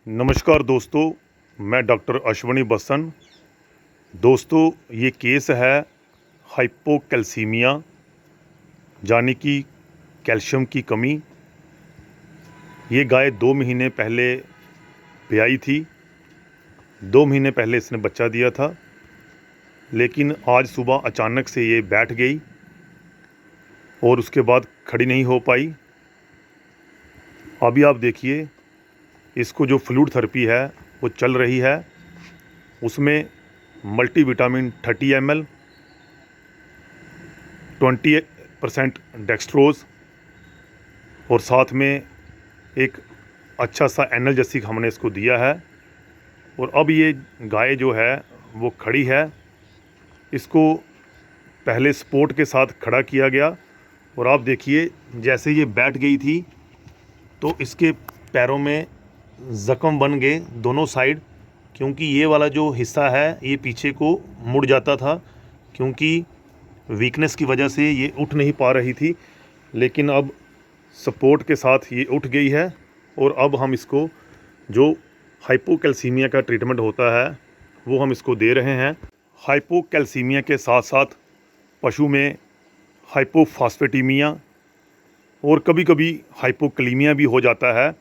नमस्कार दोस्तों, मैं डॉक्टर अश्वनी बसन। दोस्तों, ये केस है हाइपोकैल्सीमिया यानी कि कैल्शियम की कमी। ये गाय 2 महीने पहले ब्याई थी। 2 महीने पहले इसने बच्चा दिया था, लेकिन आज सुबह अचानक से ये बैठ गई और उसके बाद खड़ी नहीं हो पाई। अभी आप देखिए, इसको जो फ्लूइड थेरेपी है वो चल रही है। उसमें मल्टीविटामिन 30 ml, 20% डेक्सट्रोज और साथ में एक अच्छा सा एनाल्जेसिक हमने इसको दिया है। और अब ये गाय जो है वो खड़ी है। इसको पहले सपोर्ट के साथ खड़ा किया गया और आप देखिए, जैसे ये बैठ गई थी तो इसके पैरों में ज़ख्म बन गए दोनों साइड, क्योंकि ये वाला जो हिस्सा है ये पीछे को मुड़ जाता था, क्योंकि वीकनेस की वजह से ये उठ नहीं पा रही थी। लेकिन अब सपोर्ट के साथ ये उठ गई है और अब हम इसको जो हाइपोकैल्सीमिया का ट्रीटमेंट होता है वो हम इसको दे रहे हैं। हाइपोकैल्सीमिया के साथ साथ पशु में हाइपोफॉस्फेटीमिया और कभी कभी हाइपोकलीमिया भी हो जाता है।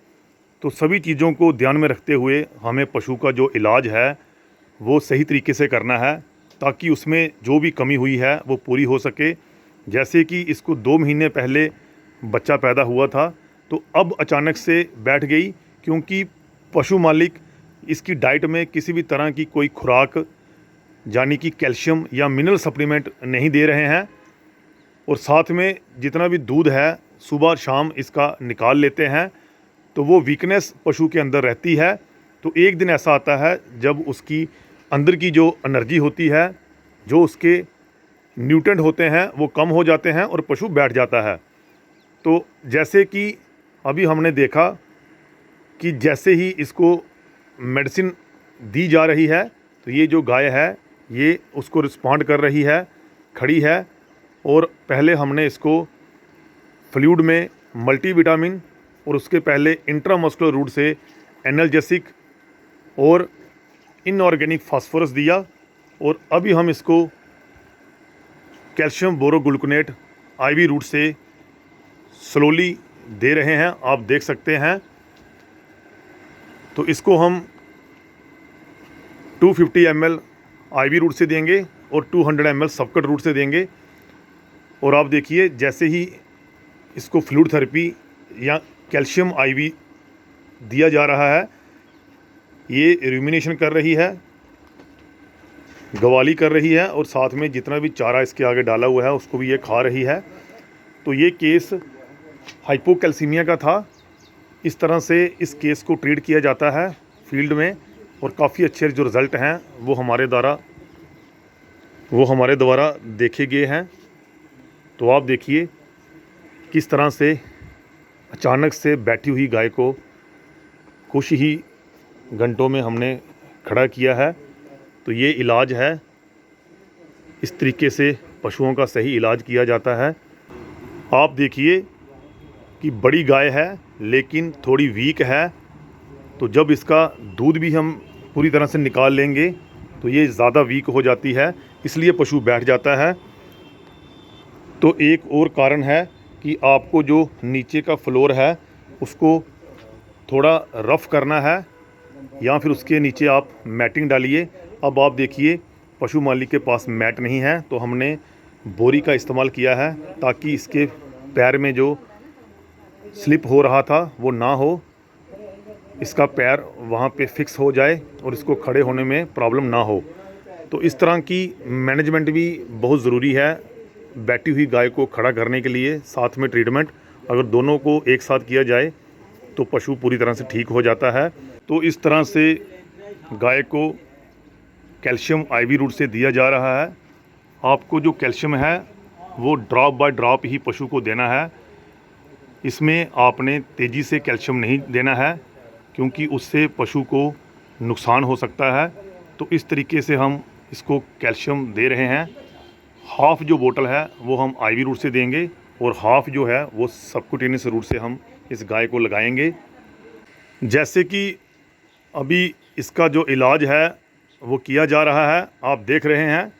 तो सभी चीज़ों को ध्यान में रखते हुए हमें पशु का जो इलाज है वो सही तरीके से करना है, ताकि उसमें जो भी कमी हुई है वो पूरी हो सके। जैसे कि इसको 2 महीने पहले बच्चा पैदा हुआ था, तो अब अचानक से बैठ गई, क्योंकि पशु मालिक इसकी डाइट में किसी भी तरह की कोई खुराक यानी कि कैल्शियम या मिनरल सप्लीमेंट नहीं दे रहे हैं। और साथ में जितना भी दूध है सुबह शाम इसका निकाल लेते हैं, तो वो वीकनेस पशु के अंदर रहती है। तो एक दिन ऐसा आता है जब उसकी अंदर की जो एनर्जी होती है, जो उसके न्यूट्रेंट होते हैं वो कम हो जाते हैं और पशु बैठ जाता है। तो जैसे कि अभी हमने देखा कि जैसे ही इसको मेडिसिन दी जा रही है, तो ये जो गाय है ये उसको रिस्पॉन्ड कर रही है, खड़ी है। और पहले हमने इसको फ्लूइड में मल्टीविटामिन और उसके पहले इंट्रामस्कुलर रूट से एनाल्जेसिक और इनऑर्गेनिक फास्फोरस दिया, और अभी हम इसको कैल्शियम बोरोग्लूकोनेट आईवी रूट से स्लोली दे रहे हैं, आप देख सकते हैं। तो इसको हम 250 ml आईवी रूट से देंगे और 200 ml सबकट रूट से देंगे। और आप देखिए, जैसे ही इसको फ्लूइड थेरेपी या कैल्शियम आईवी दिया जा रहा है, ये रूमिनेशन कर रही है, गवाली कर रही है, और साथ में जितना भी चारा इसके आगे डाला हुआ है उसको भी ये खा रही है। तो ये केस हाइपोकैल्सीमिया का था। इस तरह से इस केस को ट्रीट किया जाता है फील्ड में, और काफ़ी अच्छे जो रिज़ल्ट हैं वो हमारे द्वारा देखे गए हैं। तो आप देखिए किस तरह से अचानक से बैठी हुई गाय को कुछ ही घंटों में हमने खड़ा किया है। तो ये इलाज है, इस तरीके से पशुओं का सही इलाज किया जाता है। आप देखिए कि बड़ी गाय है लेकिन थोड़ी वीक है, तो जब इसका दूध भी हम पूरी तरह से निकाल लेंगे तो ये ज़्यादा वीक हो जाती है, इसलिए पशु बैठ जाता है। तो एक और कारण है कि आपको जो नीचे का फ्लोर है उसको थोड़ा रफ़ करना है, या फिर उसके नीचे आप मैटिंग डालिए। अब आप देखिए, पशु मालिक के पास मैट नहीं है, तो हमने बोरी का इस्तेमाल किया है, ताकि इसके पैर में जो स्लिप हो रहा था वो ना हो, इसका पैर वहाँ पे फिक्स हो जाए और इसको खड़े होने में प्रॉब्लम ना हो। तो इस तरह की मैनेजमेंट भी बहुत ज़रूरी है बैठी हुई गाय को खड़ा करने के लिए। साथ में ट्रीटमेंट अगर दोनों को एक साथ किया जाए तो पशु पूरी तरह से ठीक हो जाता है। तो इस तरह से गाय को कैल्शियम आईवी रूट से दिया जा रहा है। आपको जो कैल्शियम है वो ड्रॉप बाय ड्रॉप ही पशु को देना है। इसमें आपने तेज़ी से कैल्शियम नहीं देना है, क्योंकि उससे पशु को नुकसान हो सकता है। तो इस तरीके से हम इसको कैल्शियम दे रहे हैं। हाफ़ जो बोतल है वो हम आईवी रूट से देंगे और हाफ़ जो है वो सबक्यूटेनियस रूट से हम इस गाय को लगाएंगे। जैसे कि अभी इसका जो इलाज है वो किया जा रहा है, आप देख रहे हैं।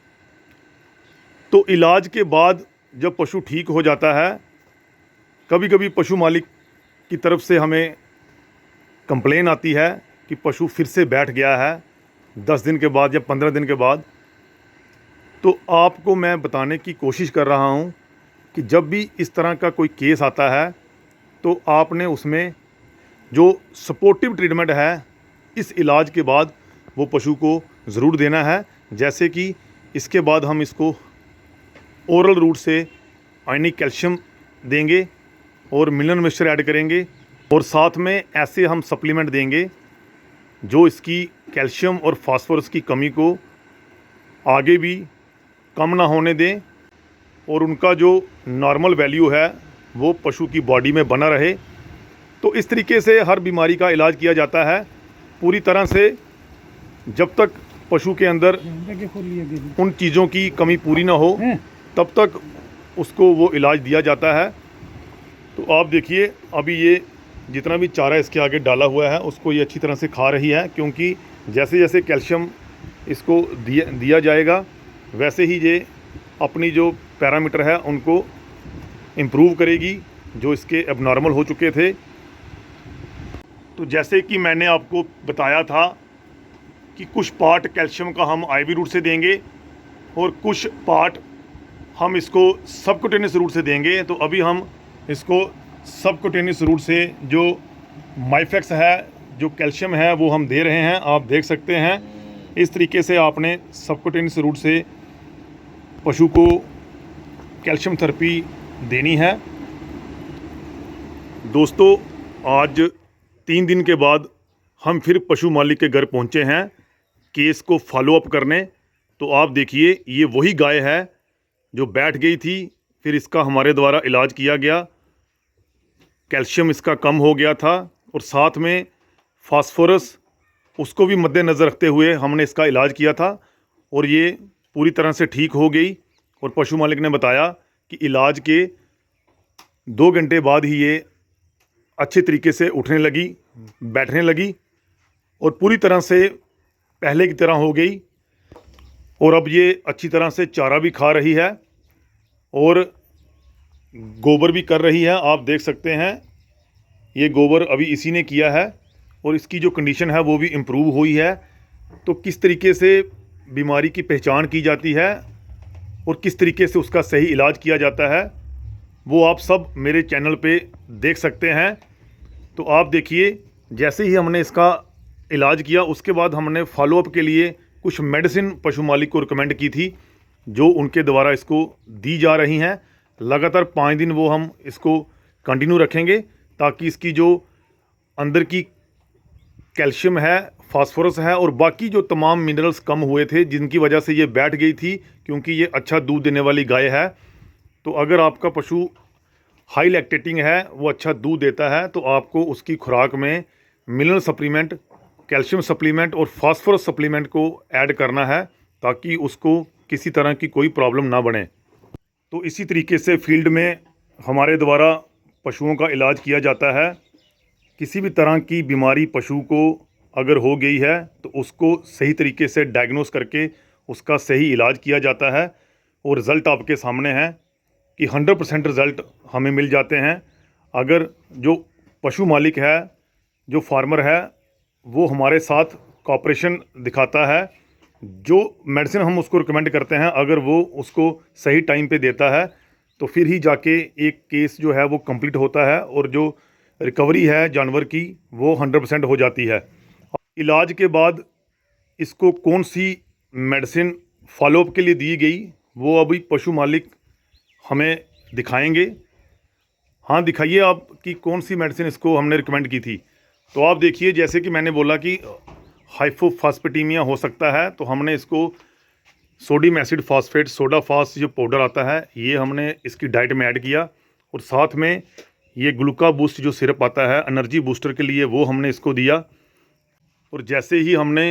तो इलाज के बाद जब पशु ठीक हो जाता है, कभी कभी पशु मालिक की तरफ से हमें कंप्लेन आती है कि पशु फिर से बैठ गया है 10 दिन के बाद या 15 दिन के बाद। तो आपको मैं बताने की कोशिश कर रहा हूँ कि जब भी इस तरह का कोई केस आता है तो आपने उसमें जो सपोर्टिव ट्रीटमेंट है इस इलाज के बाद वो पशु को ज़रूर देना है। जैसे कि इसके बाद हम इसको ओरल रूट से आयनिक कैल्शियम देंगे और मिनरल मिक्सचर ऐड करेंगे, और साथ में ऐसे हम सप्लीमेंट देंगे जो इसकी कैल्शियम और फास्फोरस की कमी को आगे भी कम ना होने दें और उनका जो नॉर्मल वैल्यू है वो पशु की बॉडी में बना रहे। तो इस तरीके से हर बीमारी का इलाज किया जाता है पूरी तरह से, जब तक पशु के अंदर उन चीज़ों की कमी पूरी ना हो तब तक उसको वो इलाज दिया जाता है। तो आप देखिए अभी ये जितना भी चारा इसके आगे डाला हुआ है उसको ये अच्छी तरह से खा रही है, क्योंकि जैसे जैसे कैल्शियम इसको दिया जाएगा वैसे ही ये अपनी जो पैरामीटर है उनको इम्प्रूव करेगी जो इसके एबनॉर्मल हो चुके थे। तो जैसे कि मैंने आपको बताया था कि कुछ पार्ट कैल्शियम का हम आईवी रूट से देंगे और कुछ पार्ट हम इसको सबक्यूटेनियस रूट से देंगे। तो अभी हम इसको सबक्यूटेनियस रूट से जो माइफेक्स है, जो कैल्शियम है, वो हम दे रहे हैं। आप देख सकते हैं इस तरीके से आपने सबक्यूटेनियस रूट से पशु को कैल्शियम थेरेपी देनी है। दोस्तों आज 3 दिन के बाद हम फिर पशु मालिक के घर पहुंचे हैं केस को फॉलो अप करने। तो आप देखिए ये वही गाय है जो बैठ गई थी, फिर इसका हमारे द्वारा इलाज किया गया, कैल्शियम इसका कम हो गया था और साथ में फास्फोरस उसको भी मद्देनज़र रखते हुए हमने इसका इलाज किया था और ये पूरी तरह से ठीक हो गई। और पशु मालिक ने बताया कि इलाज के 2 घंटे बाद ही ये अच्छे तरीके से उठने लगी, बैठने लगी और पूरी तरह से पहले की तरह हो गई। और अब ये अच्छी तरह से चारा भी खा रही है और गोबर भी कर रही है। आप देख सकते हैं ये गोबर अभी इसी ने किया है और इसकी जो कंडीशन है वो भी इम्प्रूव हुई है। तो किस तरीके से बीमारी की पहचान की जाती है और किस तरीके से उसका सही इलाज किया जाता है वो आप सब मेरे चैनल पे देख सकते हैं। तो आप देखिए जैसे ही हमने इसका इलाज किया उसके बाद हमने फॉलोअप के लिए कुछ मेडिसिन पशु मालिक को रिकमेंड की थी जो उनके द्वारा इसको दी जा रही हैं। लगातार 5 दिन वो हम इसको कंटिन्यू रखेंगे ताकि इसकी जो अंदर की कैल्शियम है, फास्फोरस है और बाकी जो तमाम मिनरल्स कम हुए थे जिनकी वजह से ये बैठ गई थी, क्योंकि ये अच्छा दूध देने वाली गाय है। तो अगर आपका पशु हाई लैक्टेटिंग है, वो अच्छा दूध देता है, तो आपको उसकी खुराक में मिनरल सप्लीमेंट, कैल्शियम सप्लीमेंट और फास्फोरस सप्लीमेंट को ऐड करना है ताकि उसको किसी तरह की कोई प्रॉब्लम ना बने। तो इसी तरीके से फील्ड में हमारे द्वारा पशुओं का इलाज किया जाता है। किसी भी तरह की बीमारी पशु को अगर हो गई है तो उसको सही तरीके से डायग्नोस करके उसका सही इलाज किया जाता है और रिज़ल्ट आपके सामने है कि 100% रिज़ल्ट हमें मिल जाते हैं अगर जो पशु मालिक है, जो फार्मर है, वो हमारे साथ कॉपरेशन दिखाता है। जो मेडिसिन हम उसको रिकमेंड करते हैं अगर वो उसको सही टाइम पे देता है तो फिर ही जाके एक केस जो है वो कंप्लीट होता है और जो रिकवरी है जानवर की वो 100% हो जाती है। इलाज के बाद इसको कौन सी मेडिसिन फॉलोअप के लिए दी गई वो अभी पशु मालिक हमें दिखाएंगे। हाँ दिखाइए आप कि कौन सी मेडिसिन इसको हमने रिकमेंड की थी। तो आप देखिए जैसे कि मैंने बोला कि हाइपोफॉस्फेटीमिया हो सकता है, तो हमने इसको sodium acid phosphate soda fast जो पाउडर आता है ये हमने इसकी डाइट में ऐड किया और साथ में ये ग्लूका बूस्ट जो सिरप आता है एनर्जी बूस्टर के लिए वो हमने इसको दिया। और जैसे ही हमने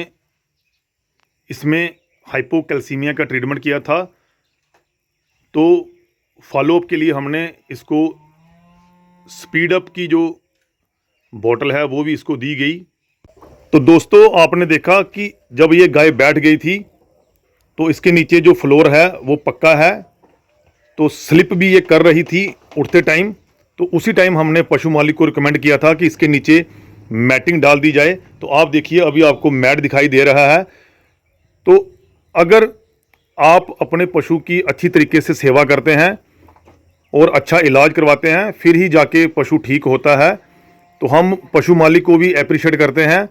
इसमें हाइपोकैल्सीमिया का ट्रीटमेंट किया था तो फॉलोअप के लिए हमने इसको स्पीड अप की जो बॉटल है वो भी इसको दी गई। तो दोस्तों आपने देखा कि जब ये गाय बैठ गई थी तो इसके नीचे जो फ्लोर है वो पक्का है, तो स्लिप भी ये कर रही थी उठते टाइम। तो उसी टाइम हमने पशु मालिक को रिकमेंड किया था कि इसके नीचे मैटिंग डाल दी जाए। तो आप देखिए अभी आपको मैट दिखाई दे रहा है। तो अगर आप अपने पशु की अच्छी तरीके से सेवा करते हैं और अच्छा इलाज करवाते हैं फिर ही जाके पशु ठीक होता है, तो हम पशु मालिक को भी अप्रिशिएट करते हैं,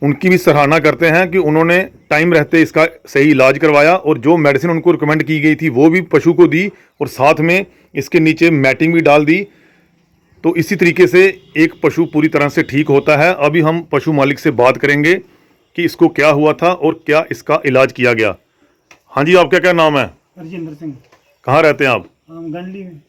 उनकी भी सराहना करते हैं कि उन्होंने टाइम रहते इसका सही इलाज करवाया और जो मेडिसिन उनको रिकमेंड की गई थी वो भी पशु को दी और साथ में इसके नीचे मैटिंग भी डाल दी। तो इसी तरीके से एक पशु पूरी तरह से ठीक होता है। अभी हम पशु मालिक से बात करेंगे कि इसको क्या हुआ था और क्या इसका इलाज किया गया। हाँ जी, आपका क्या नाम है? हरजिंदर सिंह। कहाँ रहते हैं आप? हम गंडली में।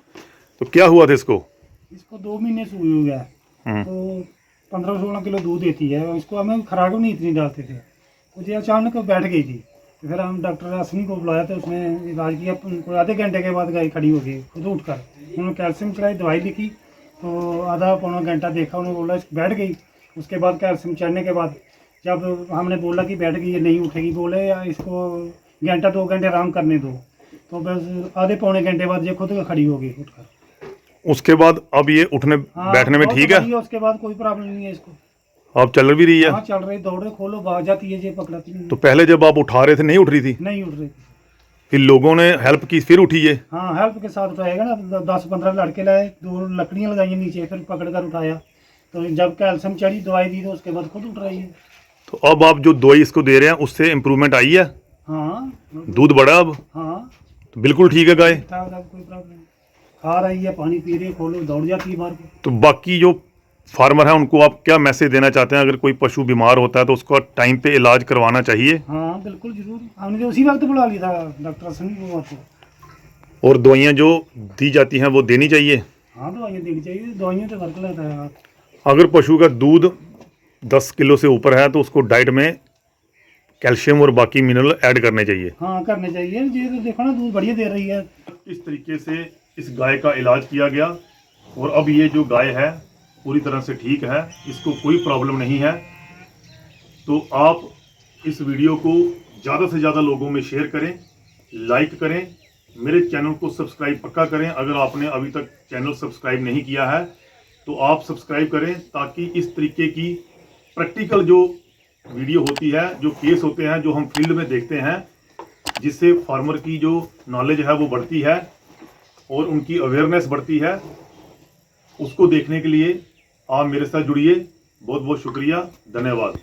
तो क्या हुआ था इसको? इसको 2 महीने से हुई हुआ है, तो 15-16 किलो दूध देती है। इसको हमें खुराक भी नहीं इतनी डालते थे, मुझे अचानक बैठ गई थी। तो फिर हम डॉक्टर असनी को बुलाया तो उसने इलाज किया। उनको आधे घंटे के बाद गाय खड़ी हो गई खुद उठकर। उन्होंने कैल्शियम चढ़ाई, दवाई लिखी, तो आधा पौना घंटा देखा, उन्होंने बोला बैठ गई। उसके बाद कैल्शियम चढ़ने के बाद जब हमने बोला कि बैठ गई, ये नहीं उठेगी, बोले या इसको घंटा 2 घंटे आराम करने दो, तो बस आधे पौने घंटे बाद ये खुद खड़ी हो गई उठकर। उसके बाद अब ये उठने बैठने में ठीक है? उसके बाद कोई प्रॉब्लम नहीं है इसको। आप चल भी रही है? हाँ चल रही, दौड़ रही, खोलो भाग जाती है, ये पकड़ाती नहीं। तो पहले जब आप उठा रहे थे नहीं उठ रही थी? नहीं उठ रही थी। फिर लोगों ने हेल्प की फिर उठी ये? हाँ हेल्प के साथ उठाएगा ना, 10-15 लड़के लाए, 2 लकड़ियाँ लगाई नीचे, फिर पकड़ कर उठाया। तो जब कैल्शियम चढ़ी, दवाई दी, तो उसके बाद खुद उठ रही है। तो अब आप जो दवाई इसको दे रहे हैं उससे इम्प्रूवमेंट आई है? हाँ दूध बढ़ा अब? हाँ तो बिल्कुल ठीक है गाय? कोई प्रॉब्लम नहीं, खा रही है, पानी पी रही है, खोलो दौड़ जाती है बाहर को। तो बाकी जो फार्मर है उनको आप क्या मैसेज देना चाहते हैं? अगर कोई पशु बीमार होता है तो उसका टाइम पे इलाज करवाना चाहिए? हाँ बिल्कुल जरूर, हमने तो उसी वक्त बुला लिया था डॉक्टर असनी को। और दवाइयाँ जो दी जाती हैं वो देनी चाहिए? हाँ दवाइयाँ देनी चाहिए, दवाइयाँ तो वर्क लगता है। अगर पशु का दूध 10 किलो से ऊपर है तो उसको डाइट में कैल्शियम और बाकी मिनरल ऐड करने चाहिए। हाँ करने चाहिए, ये तो देखो ना दूध बढ़िया दे रही है। इस तरीके से इस गाय का इलाज किया गया और अब ये जो गाय है पूरी तरह से ठीक है, इसको कोई प्रॉब्लम नहीं है। तो आप इस वीडियो को ज़्यादा से ज़्यादा लोगों में शेयर करें, लाइक करें, मेरे चैनल को सब्सक्राइब पक्का करें। अगर आपने अभी तक चैनल सब्सक्राइब नहीं किया है तो आप सब्सक्राइब करें, ताकि इस तरीके की प्रैक्टिकल जो वीडियो होती है, जो केस होते हैं, जो हम फील्ड में देखते हैं, जिससे फार्मर की जो नॉलेज है वो बढ़ती है और उनकी अवेयरनेस बढ़ती है, उसको देखने के लिए आप मेरे साथ जुड़िए। बहुत बहुत शुक्रिया, धन्यवाद।